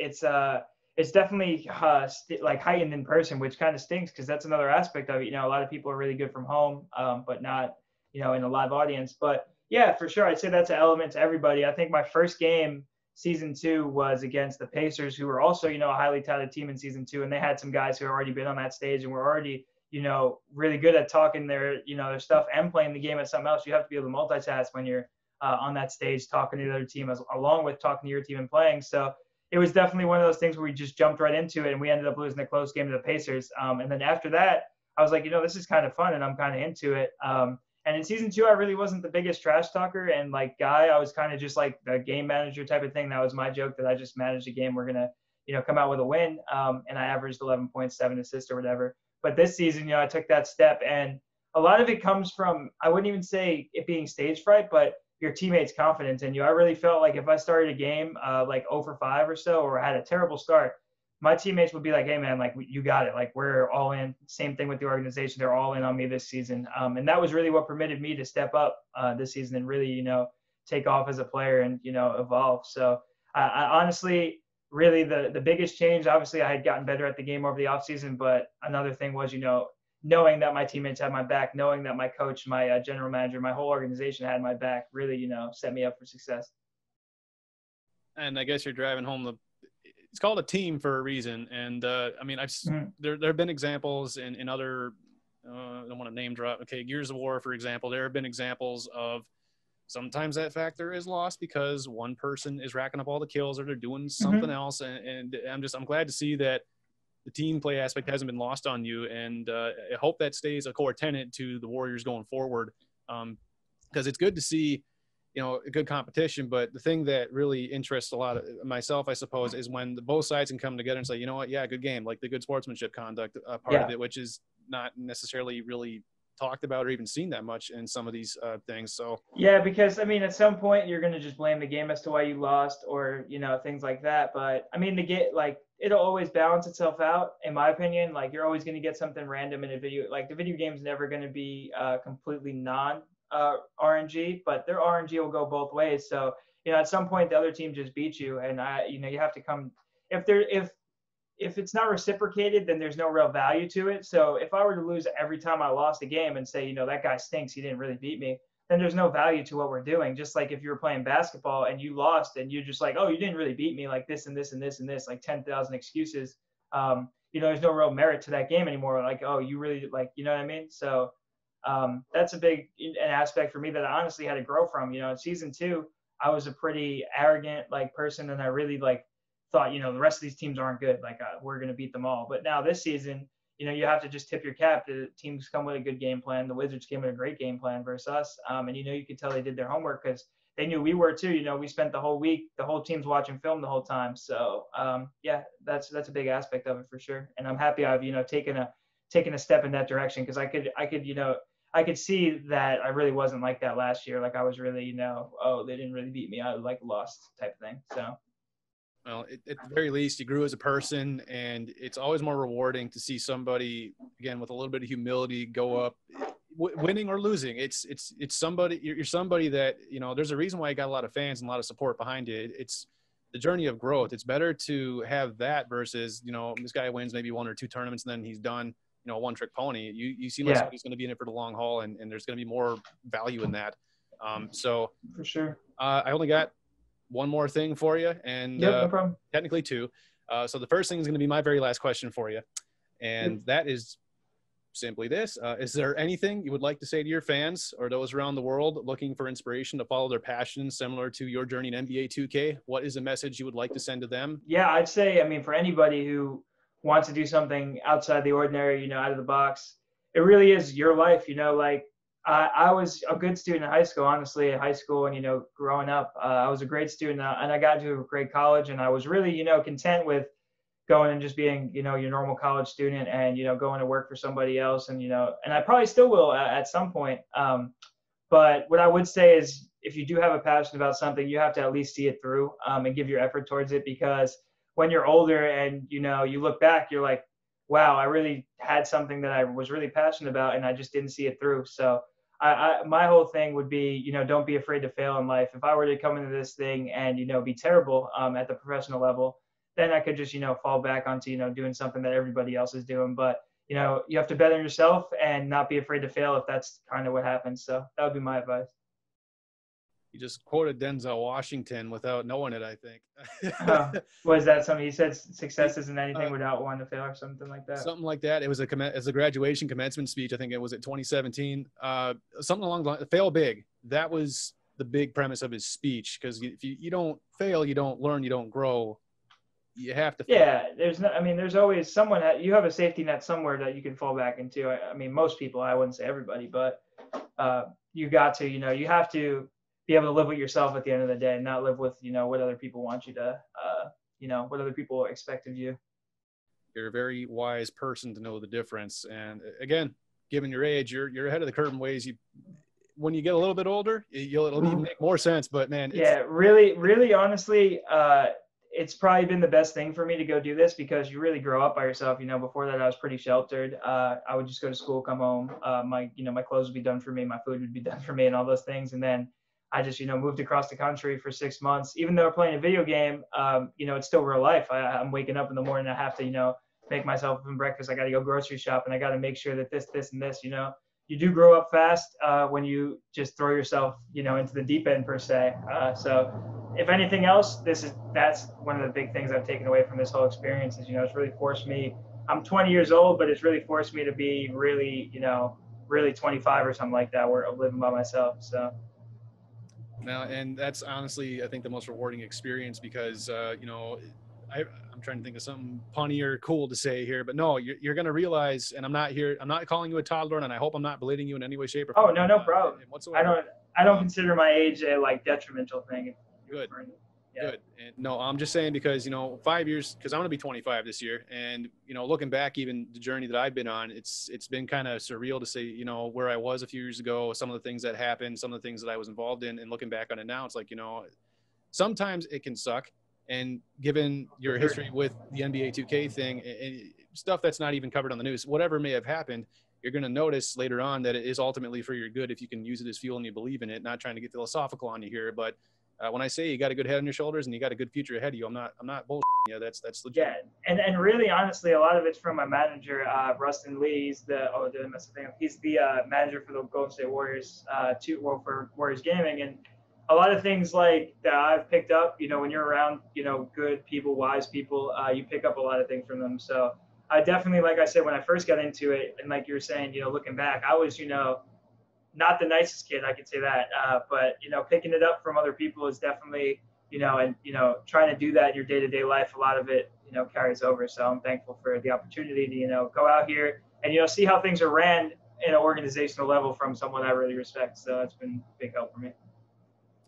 definitely heightened in person, which kind of stinks because that's another aspect of it. A lot of people are really good from home, but not, in a live audience. But yeah, for sure, I'd say that's an element to everybody. I think my first game, season 2, was against the Pacers, who were also, a highly touted team in season 2, and they had some guys who had already been on that stage and were already, really good at talking their stuff and playing the game at something else. You have to be able to multitask when you're on that stage talking to the other team along with talking to your team and playing. So it was definitely one of those things where we just jumped right into it, and we ended up losing a close game to the Pacers. And then after that, I was like, this is kind of fun, and I'm kind of into it. And in season 2, I really wasn't the biggest trash talker and guy. I was kind of just like the game manager type of thing. That was my joke, that I just managed a game. We're going to, come out with a win. And I averaged 11.7 assists or whatever. But this season, I took that step, and a lot of it comes from, I wouldn't even say it being stage fright, but your teammates' confidence in you. I really felt like if I started a game like 0 for 5 or so, or had a terrible start, my teammates would be like, "Hey man, like you got it. Like we're all in." Same thing with the organization; they're all in on me this season, and that was really what permitted me to step up this season and really, take off as a player and evolve. So I honestly, really, the biggest change, obviously, I had gotten better at the game over the offseason, but another thing was, knowing that my teammates had my back, knowing that my coach, my general manager, my whole organization had my back, really, set me up for success. And I guess you're driving home it's called a team for a reason. And I mean, there have been examples in other, I don't want to name drop. Okay. Gears of War, for example, there have been examples of sometimes that factor is lost because one person is racking up all the kills or they're doing something else. And I'm glad to see that the team play aspect hasn't been lost on you. And I hope that stays a core tenet to the Warriors going forward. Because it's good to see, a good competition. But the thing that really interests a lot of myself, I suppose, is when both sides can come together and say, you know what, yeah, good game, like the good sportsmanship conduct part of it, which is not necessarily really talked about or even seen that much in some of these things. So yeah, because I mean, at some point you're going to just blame the game as to why you lost, or things like that. But I mean, it'll always balance itself out, in my opinion. Like you're always going to get something random in a video. Like the video game's never going to be completely non RNG, but their RNG will go both ways. So at some point the other team just beats you, and you have to come. If it's not reciprocated, then there's no real value to it. So if I were to lose every time I lost a game and say, that guy stinks, he didn't really beat me, then there's no value to what we're doing. Just like if you were playing basketball and you lost and you're just like, oh, you didn't really beat me, like this and this and this and this, like 10,000 excuses. There's no real merit to that game anymore. Like, oh, you really what I mean? So that's a big an aspect for me that I honestly had to grow from. In season 2, I was a pretty arrogant person, and I really thought, the rest of these teams aren't good. Like we're going to beat them all. But now this season, you have to just tip your cap. The teams come with a good game plan. The Wizards came with a great game plan versus us. And, you could tell they did their homework because they knew we were too. We spent the whole week, the whole team's watching film the whole time. So, yeah, that's a big aspect of it for sure. And I'm happy I've, taken a step in that direction, because I could see that I really wasn't like that last year. Like I was really, oh, they didn't really beat me, I lost type of thing. So. Well, at the very least, you grew as a person, and it's always more rewarding to see somebody, again, with a little bit of humility go up, winning or losing. It's somebody, you're somebody that, there's a reason why you got a lot of fans and a lot of support behind you. It's the journey of growth. It's better to have that versus, this guy wins maybe 1 or 2 tournaments and then he's done, a one-trick pony. You seem like somebody's going to be in it for the long haul, and there's going to be more value in that. So for sure. I only got one more thing for you, and no problem. Technically 2. So the first thing is going to be my very last question for you, and that is simply this. Is there anything you would like to say to your fans or those around the world looking for inspiration to follow their passion similar to your journey in NBA 2K? What is a message you would like to send to them? Yeah, I'd say, for anybody who wants to do something outside the ordinary, out of the box, it really is your life. I was a good student in high school, honestly, in high school and, growing up. I was a great student, and I got to a great college, and I was really, content with going and just being, your normal college student and, going to work for somebody else. And, and I probably still will at some point. But what I would say is, if you do have a passion about something, you have to at least see it through and give your effort towards it, because when you're older and, you look back, you're like, wow, I really had something that I was really passionate about and I just didn't see it through. So my whole thing would be, don't be afraid to fail in life. If I were to come into this thing and, be terrible at the professional level, then I could just, fall back onto, doing something that everybody else is doing. But, you have to bet on yourself and not be afraid to fail if that's kind of what happens. So that would be my advice. You just quoted Denzel Washington without knowing it, I think. Was that something he said? Success isn't anything without wanting to fail, or something like that. Something like that. It was as a graduation commencement speech. I think it was at 2017. Something along the line. Fail big. That was the big premise of his speech. Because if you don't fail, you don't learn, you don't grow. You have to fail. Yeah, there's always someone you have a safety net somewhere that you can fall back into. Most people, I wouldn't say everybody, but you got to, you have to be able to live with yourself at the end of the day, and not live with, what other people want you to, what other people expect of you. You're a very wise person to know the difference. And again, given your age, you're ahead of the curve in ways when you get a little bit older, it'll even make more sense. But man, yeah, really, honestly, it's probably been the best thing for me to go do this because you really grow up by yourself. You know, before that I was pretty sheltered. I would just go to school, come home, my clothes would be done for me, my food would be done for me, and all those things. And then I just moved across the country for 6 months. Even though we're playing a video game, it's still real life. I'm waking up in the morning, I have to make myself some breakfast. I got to go grocery shop, and I got to make sure that this, and this. You do grow up fast when you just throw yourself, into the deep end per se. So if anything else, that's one of the big things I've taken away from this whole experience is, it's really forced me. I'm 20 years old, but it's really forced me to be really, really 25 or something like that, where I'm living by myself. So. Now, and that's honestly, I think, the most rewarding experience because, I'm trying to think of something punny or cool to say here, but no, you're going to realize, and I'm not calling you a toddler, and I hope I'm not belittling you in any way, shape, or form. Oh, no problem. I don't consider my age a detrimental thing. Good. Yeah. Good. And no, I'm just saying because, 5 years, because I'm going to be 25 this year. And, looking back, even the journey that I've been on, it's been kind of surreal to say, where I was a few years ago, some of the things that happened, some of the things that I was involved in, and looking back on it now, it's like, sometimes it can suck. And given your history with the NBA 2K thing and stuff that's not even covered on the news, whatever may have happened, you're going to notice later on that it is ultimately for your good if you can use it as fuel and you believe in it. Not trying to get philosophical on you here, but when I say you got a good head on your shoulders and you got a good future ahead of you, I'm not bullshitting you. That's legit. Yeah, and really, honestly, a lot of it's from my manager, Rustin Lee. He's he's the manager for the Golden State Warriors, for Warriors Gaming, and a lot of things like that I've picked up. When you're around, good people, wise people, you pick up a lot of things from them. So I definitely, like I said, when I first got into it, and like you were saying, looking back, I was, not the nicest kid, I could say that. But picking it up from other people is definitely, and trying to do that in your day-to-day life, a lot of it, carries over. So I'm thankful for the opportunity to, go out here and, see how things are ran in an organizational level from someone I really respect. So it's been a big help for me.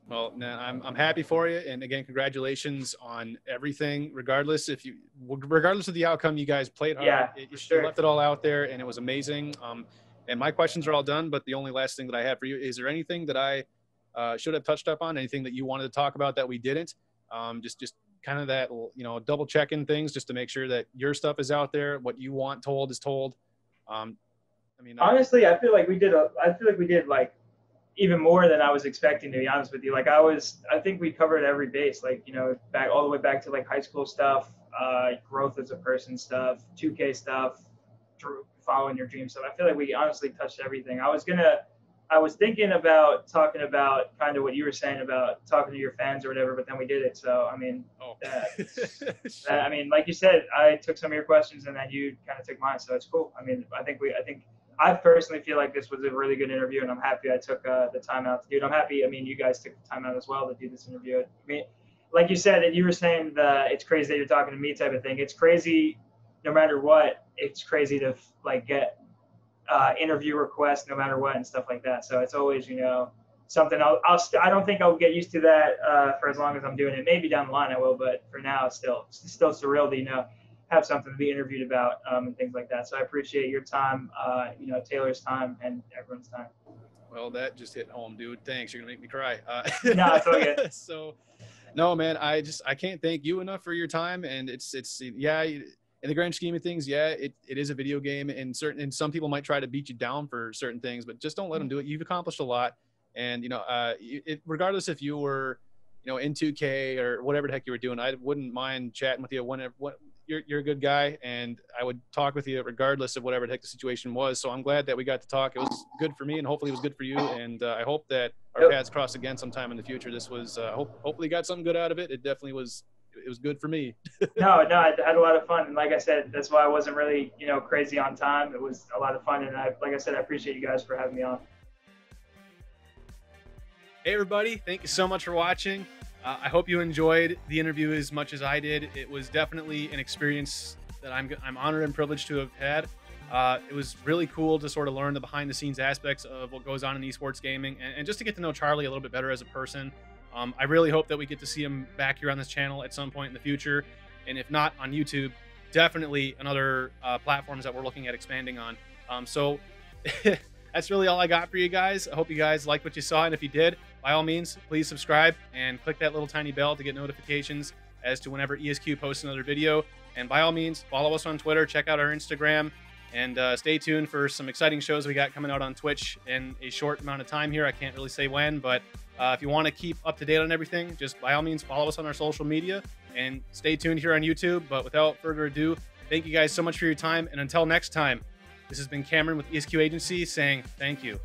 Well, I'm happy for you, and again, congratulations on everything. Regardless of the outcome, you guys played hard. Yeah, you left it all out there, and it was amazing. And my questions are all done, but the only last thing that I have for you is there anything that I should have touched up on? Anything that you wanted to talk about that we didn't? Just kind of that double checking things just to make sure that your stuff is out there. What you want told is told. Honestly, I feel like we did even more than I was expecting, to be honest with you. I think we covered every base, back all the way back to high school stuff, growth as a person stuff, 2K stuff, following your dream stuff. I feel like we honestly touched everything. I was thinking about talking about kind of what you were saying about talking to your fans or whatever, but then we did it. So, like you said, I took some of your questions and then you kind of took mine. So it's cool. I personally feel like this was a really good interview, and I'm happy I took the time out to do it. I'm happy, you guys took the time out as well to do this interview. Like you said, and you were saying it's crazy that you're talking to me type of thing. It's crazy no matter what. It's crazy to get interview requests no matter what and stuff like that. So it's always, something I don't think I'll get used to that for as long as I'm doing it. Maybe down the line I will, but for now it's still surreal to, have something to be interviewed about and things like that. So I appreciate your time, Taylor's time, and everyone's time. Well, that just hit home, dude. Thanks. You're gonna make me cry. No, it's all good. So, no, man, I can't thank you enough for your time. And it's yeah, in the grand scheme of things, yeah, it is a video game, and some people might try to beat you down for certain things, but just don't let them do it. You've accomplished a lot, and regardless if you were, in 2K or whatever the heck you were doing, I wouldn't mind chatting with you whenever. You're a good guy, and I would talk with you regardless of whatever the heck the situation was. So I'm glad that we got to talk. It was good for me, and hopefully it was good for you. And I hope that our paths cross again sometime in the future. This was hopefully got something good out of it. It definitely was. It was good for me. No, I had a lot of fun, and like I said, that's why I wasn't really crazy on time. It was a lot of fun, and like I said, I appreciate you guys for having me on. Hey everybody, thank you so much for watching. I hope you enjoyed the interview as much as I did. It was definitely an experience that I'm honored and privileged to have had. It was really cool to sort of learn the behind the scenes aspects of what goes on in esports gaming, and just to get to know Charlie a little bit better as a person. I really hope that we get to see him back here on this channel at some point in the future. And if not on YouTube, definitely on other platforms that we're looking at expanding on. So that's really all I got for you guys. I hope you guys liked what you saw, and if you did, by all means, please subscribe and click that little tiny bell to get notifications as to whenever ESQ posts another video. And by all means, follow us on Twitter, check out our Instagram, and stay tuned for some exciting shows we got coming out on Twitch in a short amount of time here. I can't really say when, but if you want to keep up to date on everything, just by all means, follow us on our social media and stay tuned here on YouTube. But without further ado, thank you guys so much for your time. And until next time, this has been Cameron with ESQ Agency saying thank you.